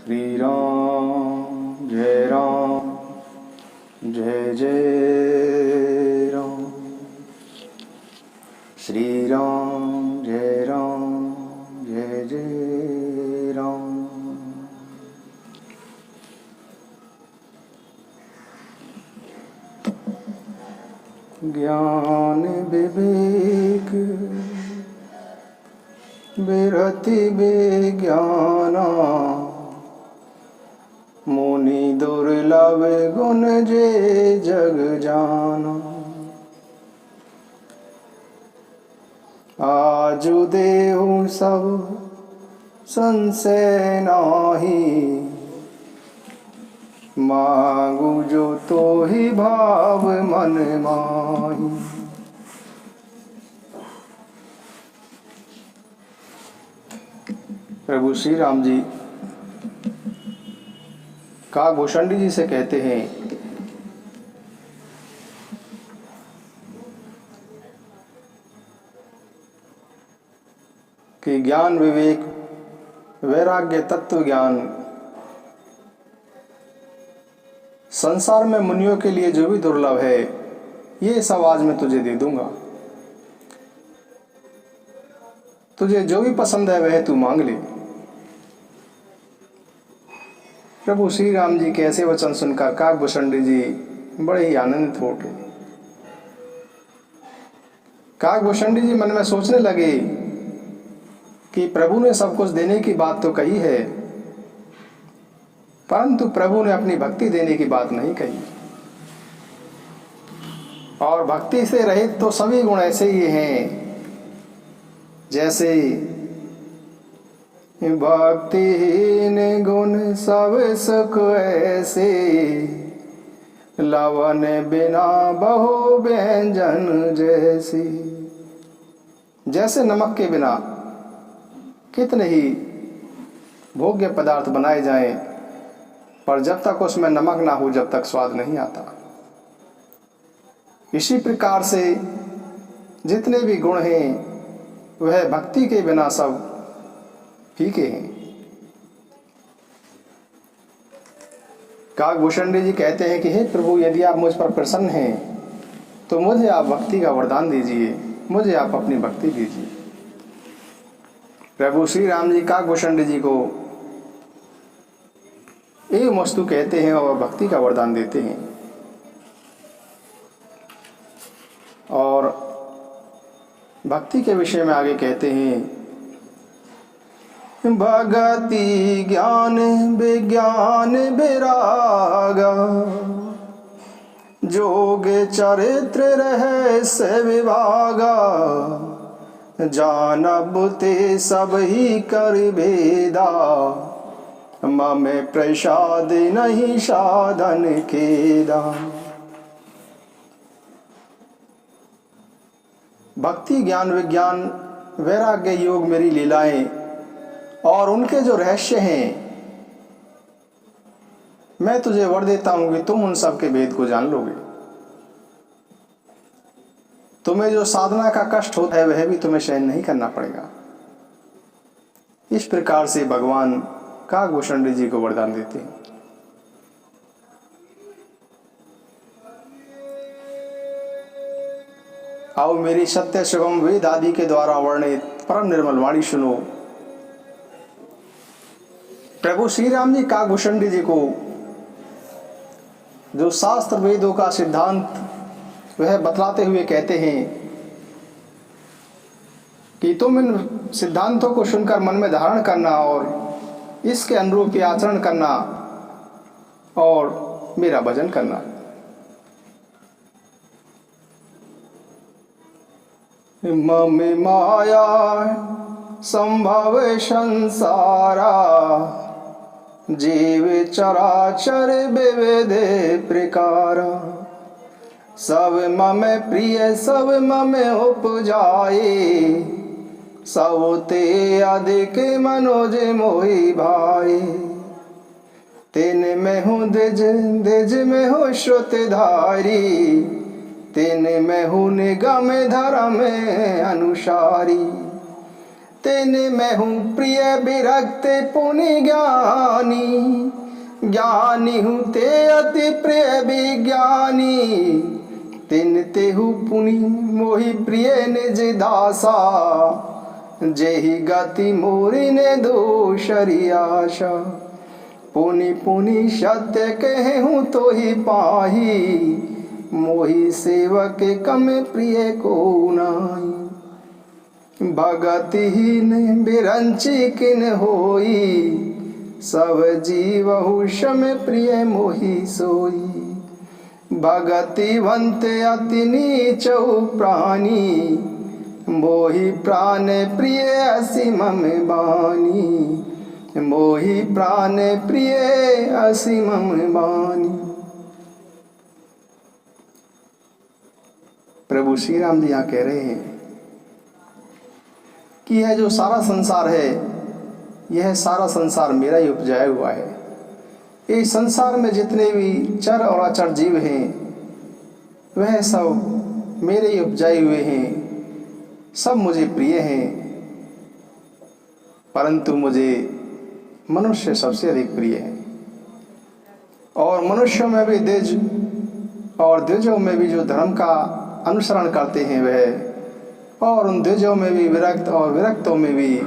श्री राम जय जय राम। श्री राम जय जय राम। ज्ञान विवेक विरति विज्ञाना मुनि दुर्लभ गुण जे जग जाना। आजु देहु सब संशय नाही, मांगू जो तो ही भाव मन माही। प्रभु श्री राम जी काकभूषणी जी से कहते हैं कि ज्ञान विवेक वैराग्य तत्व ज्ञान संसार में मुनियों के लिए जो भी दुर्लभ है, ये सब आज मैं तुझे दे दूंगा। तुझे जो भी पसंद है वह तू मांग ले। प्रभु श्री राम जी के ऐसे वचन सुनकर काकभूषणी जी बड़े ही आनंदित हो उठे। काकभूषणी जी मन में सोचने लगे कि प्रभु ने सब कुछ देने की बात तो कही है, परंतु प्रभु ने अपनी भक्ति देने की बात नहीं कही। और भक्ति से रहित तो सभी गुण ऐसे ही हैं, जैसे भक्तिहीन गुण सब सुख ऐसे, लवन बिना बहु व्यंजन जैसी। जैसे नमक के बिना कितने ही भोग्य पदार्थ बनाए जाएं, पर जब तक उसमें नमक ना हो जब तक स्वाद नहीं आता। इसी प्रकार से जितने भी गुण हैं वह भक्ति के बिना सब फीके हैं। काकभूषणी जी कहते हैं कि हे प्रभु, यदि आप मुझ पर प्रसन्न हैं तो मुझे आप भक्ति का वरदान दीजिए, मुझे आप अपनी भक्ति दीजिए। प्रभु श्री राम जी काकभूषणी जी को एक वस्तु कहते हैं और भक्ति का वरदान देते हैं। और भक्ति के विषय में आगे कहते हैं, भगति ज्ञान विज्ञान विरागा, जोग चरित्र रहस्य विभागा, जानब ते सब ही कर भेदा, मम प्रसाद नहीं साधन केदा। भक्ति ज्ञान विज्ञान वैराग्य योग मेरी लीलाएं और उनके जो रहस्य हैं, मैं तुझे वर देता हूं कि तुम उन सब के भेद को जान लोगे। तुम्हें जो साधना का कष्ट होता है वह भी तुम्हें सहन नहीं करना पड़ेगा। इस प्रकार से भगवान काकभूषणी जी को वरदान देते हैं। आओ मेरी सत्य शिवम वेद आदि के द्वारा वर्णित परम निर्मल वाणी सुनो। प्रभु श्री राम जी काकभूषणी जी को जो शास्त्र वेदों का सिद्धांत वह बतलाते हुए कहते हैं कि तुम इन सिद्धांतों को सुनकर मन में धारण करना और इसके अनुरूप ही आचरण करना और मेरा भजन करना। मम माया संभव संसारा, जीव चराचर विविध प्रकारा, सब मम प्रिय सब मम उपजाए, सब ते अधिक मनोज मोहि भाई। तिन में हूँ दिज दिज में हूँ श्रुतधारी, तिन में हूँ निगम धर्म अनुसारी। तेने मैं हूँ प्रिय विरक्त पुनि ज्ञानी, ज्ञानी हूँ ते अति प्रिय विज्ञानी, तिन तेहु पुनि मोहि प्रिय निज दासा, जेहि गति मोरी ने दोषरी आशा, पुनि पुनि सत्य कहूँ तो ही पाही, मोहि सेवक कम प्रिय को नाई, भगतिहीन बिरंची किन होई, सब जीवहु सम प्रिय मोहि सोई, भगतिवंत अति नीचहु प्राणी, मोहि प्राण प्रिय असीमम बानी, मोहि प्राण प्रिय असीमम बानी। प्रभु श्री राम जी यहाँ कह रहे हैं कि यह जो सारा संसार है, यह सारा संसार मेरा ही उपजाया हुआ है। इस संसार में जितने भी चर और अचर जीव हैं, वह सब मेरे ही उपजाए हुए हैं, सब मुझे प्रिय हैं, परंतु मुझे मनुष्य सबसे अधिक प्रिय है। और मनुष्यों में भी द्विज और द्विजों में भी जो धर्म का अनुसरण करते हैं वह, और उन द्विजों में भी विरक्त और विरक्तों में भी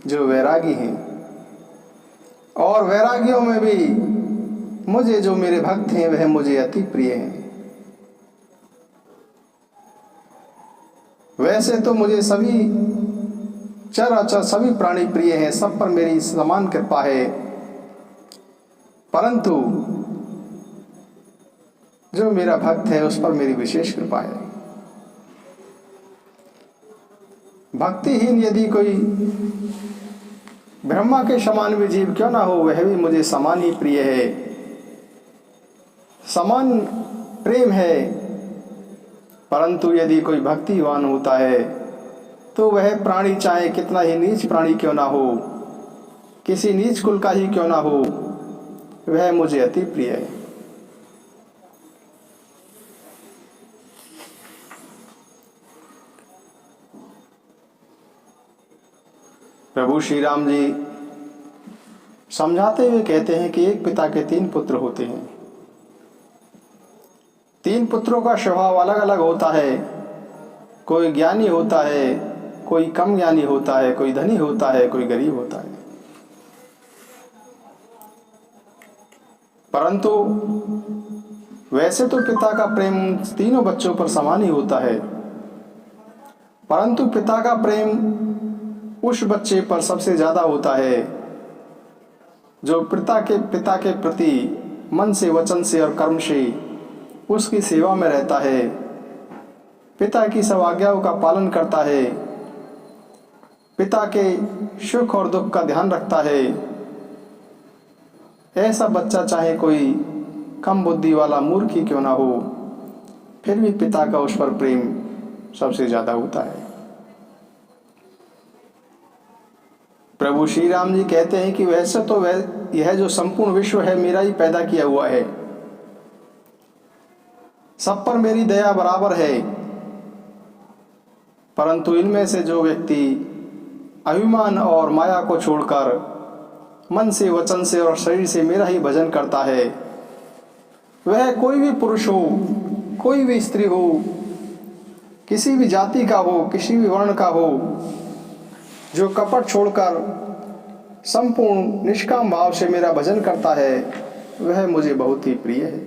जो वैरागी हैं, और वैरागियों में भी मुझे जो मेरे भक्त हैं वह मुझे अति प्रिय हैं। वैसे तो मुझे सभी चर अचर सभी प्राणी प्रिय हैं, सब पर मेरी समान कृपा है, परंतु जो मेरा भक्त है उस पर मेरी विशेष कृपा है। भक्तिहीन यदि कोई ब्रह्मा के समान भी जीव क्यों ना हो, वह भी मुझे समान ही प्रिय है, समान प्रेम है। परंतु यदि कोई भक्तिवान होता है तो वह प्राणी चाहे कितना ही नीच प्राणी क्यों ना हो, किसी नीच कुल का ही क्यों ना हो, वह मुझे अति प्रिय है। प्रभु श्री राम जी समझाते हुए कहते हैं कि एक पिता के 3 पुत्र होते हैं। 3 पुत्रों का स्वभाव अलग अलग होता है। कोई ज्ञानी होता है, कोई कम ज्ञानी होता है, कोई धनी होता है, कोई गरीब होता है। परंतु वैसे तो पिता का प्रेम तीनों बच्चों पर समान ही होता है, परंतु पिता का प्रेम उस बच्चे पर सबसे ज़्यादा होता है जो पिता के प्रति मन से, वचन से और कर्म से उसकी सेवा में रहता है, पिता की सब आज्ञाओं का पालन करता है, पिता के सुख और दुख का ध्यान रखता है। ऐसा बच्चा चाहे कोई कम बुद्धि वाला मूर्ख ही क्यों ना हो, फिर भी पिता का उस पर प्रेम सबसे ज़्यादा होता है। प्रभु श्री राम जी कहते हैं कि वैसे तो यह जो संपूर्ण विश्व है मेरा ही पैदा किया हुआ है, सब पर मेरी दया बराबर है, परंतु इनमें से जो व्यक्ति अभिमान और माया को छोड़कर मन से, वचन से और शरीर से मेरा ही भजन करता है, वह कोई भी पुरुष हो, कोई भी स्त्री हो, किसी भी जाति का हो, किसी भी वर्ण का हो, जो कपट छोड़कर संपूर्ण निष्काम भाव से मेरा भजन करता है, वह मुझे बहुत ही प्रिय है।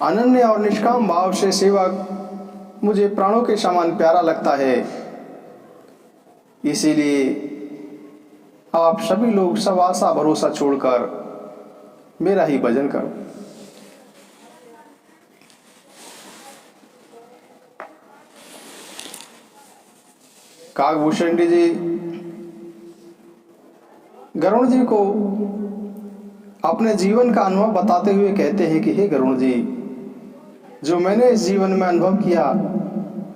अनन्य और निष्काम भाव से सेवक मुझे प्राणों के समान प्यारा लगता है। इसीलिए आप सभी लोग सब आशा भरोसा छोड़कर मेरा ही भजन करो। काकभूषण जी गरुण जी को अपने जीवन का अनुभव बताते हुए कहते हैं कि हे गरुण जी, जो मैंने इस जीवन में अनुभव किया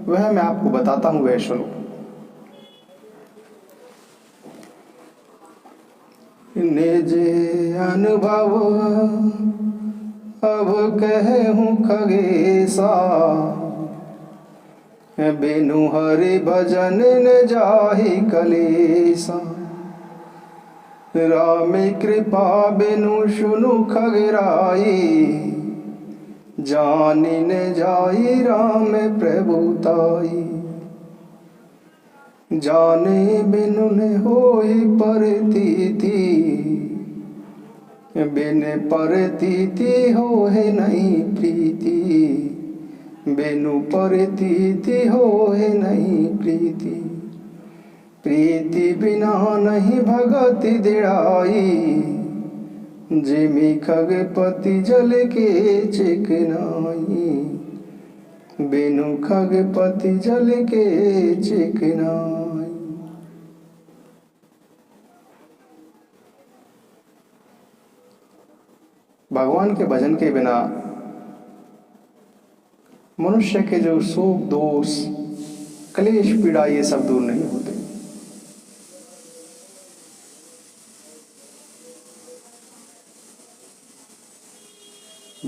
वह मैं आपको बताता हूँ, वह सुनो। निज अनुभव अब कहूँ खगेसा, बिनु हरि भजन न जाहि कलेसा। राम कृपा बिनु सुनु खगराई, जानि न जाई राम प्रभुताई। जाने बिनु न होई परतीति, बिन परतीति होए नहीं प्रीति। बिनु परतीति होए नहीं प्रीति। प्रीति बिना नहीं भगति दिड़ाई, जिमि खगपति जल के चिकनाई। बिनु खगपति जल के चिकनाई। भगवान के भजन के बिना मनुष्य के जो शोक दोष क्लेश पीड़ा ये सब दूर नहीं होते।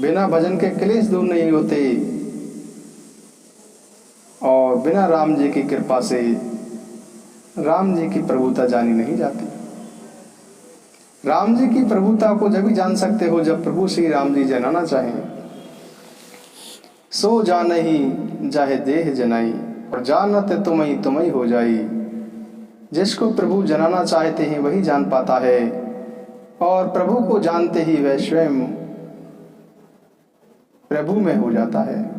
बिना भजन के क्लेश दूर नहीं होते और बिना राम जी की कृपा से राम जी की प्रभुता जानी नहीं जाती। राम जी की प्रभुता को जब भी जान सकते हो जब प्रभु श्री राम जी जनाना चाहें। सो जानहि जाहे देह जनाई, और जानत तुम्हें हो जाई। जिसको प्रभु जनाना चाहते हैं वही जान पाता है, और प्रभु को जानते ही वह स्वयं प्रभु में हो जाता है।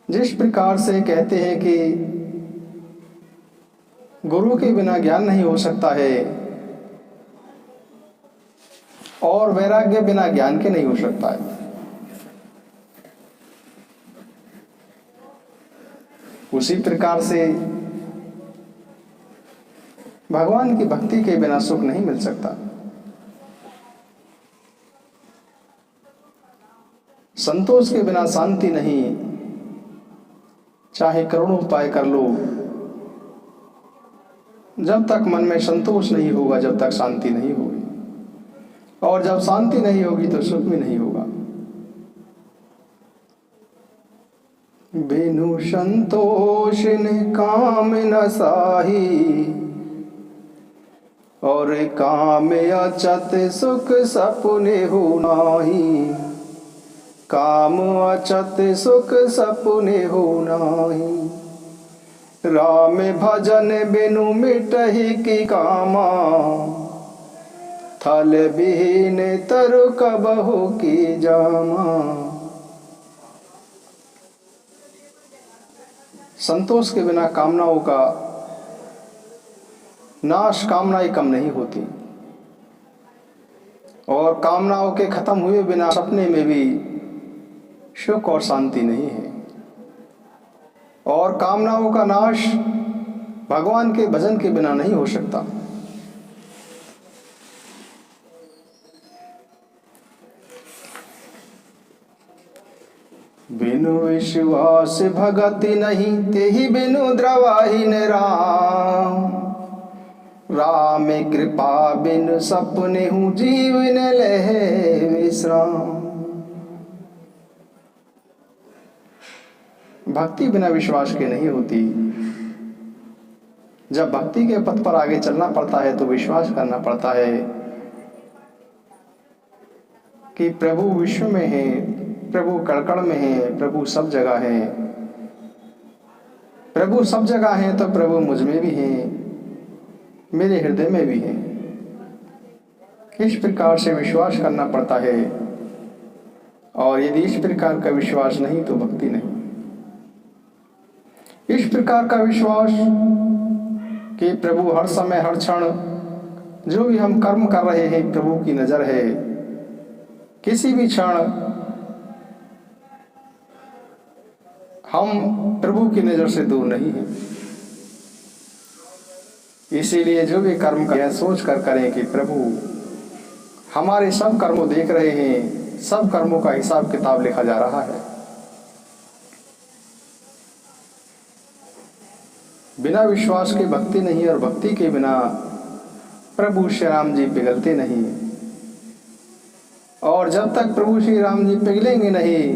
जिस प्रकार से कहते हैं कि गुरु के बिना ज्ञान नहीं हो सकता है और वैराग्य बिना ज्ञान के नहीं हो सकता है, उसी प्रकार से भगवान की भक्ति के बिना सुख नहीं मिल सकता। संतोष के बिना शांति नहीं, चाहे करोड़ों उपाय कर लो, जब तक मन में संतोष नहीं होगा जब तक शांति नहीं होगी, और जब शांति नहीं होगी तो सुख भी नहीं होगा। बिनु संतोष ने काम न साही, और काम अचत सुख सपने हो नाही। काम अचत सुख सपने हो नाही। राम भजन बिनु मिटहि की कामा, थल बिहीन तरु कबहु की जामा। संतोष के बिना कामनाओं का नाश, कामनाएं कम नहीं होती, और कामनाओं के खत्म हुए बिना सपने में भी सुख और शांति नहीं है। और कामनाओं का नाश भगवान के भजन के बिना नहीं हो सकता। बिनु विश्वास भगति नहीं, तेहि बिनु द्रवाहि न राम। राम कृपा बिनु सपने हूँ, जीव न लहे विश्राम। भक्ति बिना विश्वास के नहीं होती। जब भक्ति के पथ पर आगे चलना पड़ता है तो विश्वास करना पड़ता है कि प्रभु विश्व में है, प्रभु कण-कण में है, प्रभु सब जगह है। प्रभु सब जगह है तो प्रभु मुझ में भी है, मेरे हृदय में भी है। इस प्रकार से विश्वास करना पड़ता है, और यदि इस प्रकार का विश्वास नहीं तो भक्ति नहीं। इस प्रकार का विश्वास कि प्रभु हर समय हर क्षण जो भी हम कर्म कर रहे हैं प्रभु की नजर है, किसी भी क्षण हम प्रभु की नजर से दूर नहीं हैं। इसीलिए जो भी कर्म करें सोच कर करें कि प्रभु हमारे सब कर्मों देख रहे हैं, सब कर्मों का हिसाब किताब लिखा जा रहा है। बिना विश्वास के भक्ति नहीं, और भक्ति के बिना प्रभु श्री राम जी पिघलते नहीं। और जब तक प्रभु श्री राम जी पिघलेंगे नहीं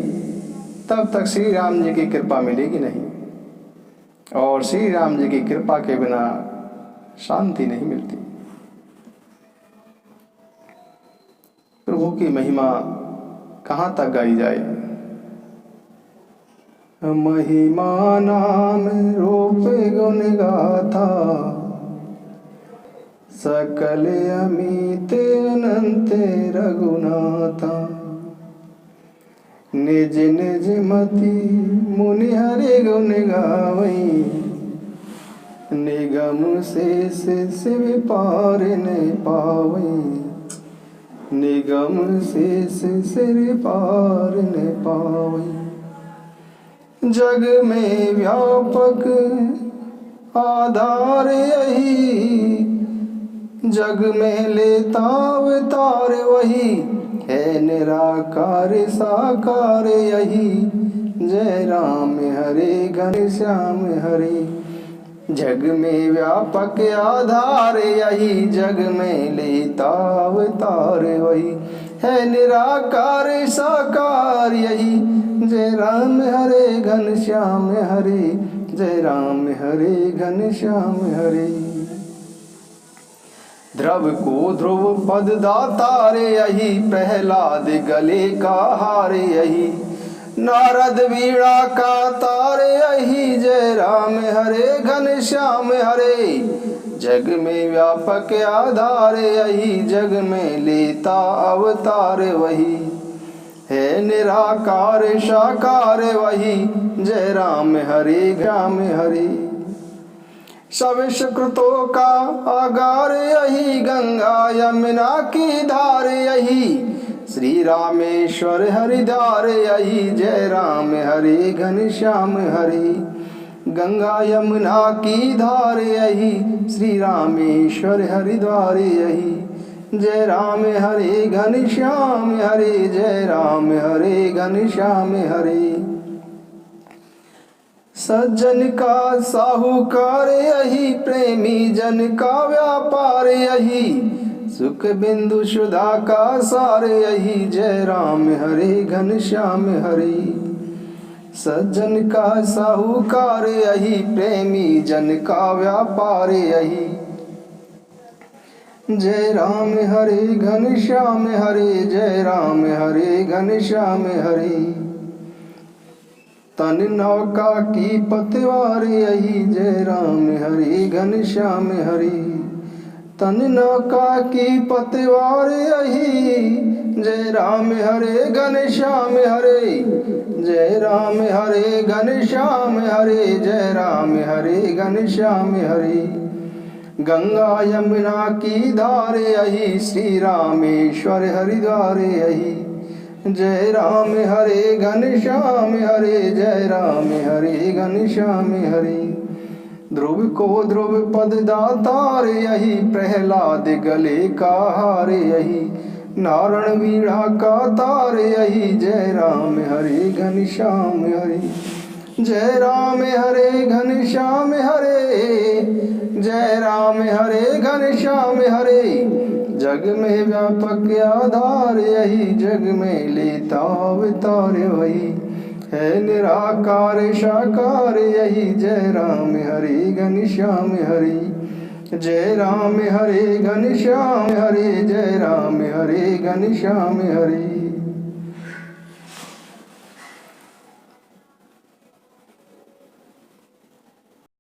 तब तक श्री राम जी की कृपा मिलेगी नहीं, और श्री राम जी की कृपा के बिना शांति नहीं मिलती। प्रभु की महिमा कहाँ तक गाई जाए। महिमा नाम रूप गुण गाथा, सकल अमित अनंत रघुनाथा। निज निज मति मुनि हरि गुण गावई, निगम शेष शिव पार न पावई। निगम शेष सिर पार न पावई। जग में व्यापक आधार यही, जग में लेता अवतार वही। है निराकार साकार यही, जय राम हरे घनश्याम हरे। जग में व्यापक आधार यही, जग में लेता अवतार वही। है निराकार साकार यही, जय राम हरे घनश्याम हरे। जय राम हरे घनश्याम हरे। ध्रुव को ध्रुव पद दाता रे यही, प्रहलाद गले का हार यही। नारद वीणा का तार यही, जय राम हरे घनश्याम हरे। जग में व्यापक आधार यही, जग में लेता अवतार वही। है निराकार साकार वही, जय राम हरे राम हरे। सब सुकृतों का आगार यही, गंगा यमुना की धार यही। श्री रामेश्वर हरिद्वार यही, जय राम हरे घनश्याम हरे। गंगा यमुना की धार यही, श्री रामेश्वर हरिद्वार यही। जय राम हरे घनश्याम हरे। जय राम हरे घनश्याम हरे। सज्जन का साहूकार यही, प्रेमी जन का व्यापार यही। सुख बिंदु सुधा का सार यही, जय राम हरे घनश्याम हरे। सज्जन का साहूकार यही, प्रेमी जन का व्यापार यही। जय राम हरे घनश्याम हरे। जय राम हरे घनश्याम हरे। तन नौका की पतवार यही, जय राम हरे घनश्याम हरे। तन नौका की पतवार यही, जय राम हरे घनश्याम हरे। जय राम हरे घनश्याम हरे। जय राम हरे घनश्याम हरे। गंगा यमुना की धार यही, श्री रामेश्वर हरिद्वार यही। जय राम हरे घनश्याम हरे। जय राम हरे घनश्याम हरे। ध्रुव को ध्रुव पद दातार यही, प्रहलाद गले का हार यही। नारायण वीणा का तार यही, जय राम हरे घनश्याम हरे। जय राम हरे घनश्याम हरे। जय राम हरे घनश्याम हरे। जग में व्यापक आधार यही, जग में लेता अवतार वही। है निराकार साकार यही, जय राम हरे घनश्याम हरे। जय राम हरे घनश्याम हरे। जय राम हरे घनश्याम हरे।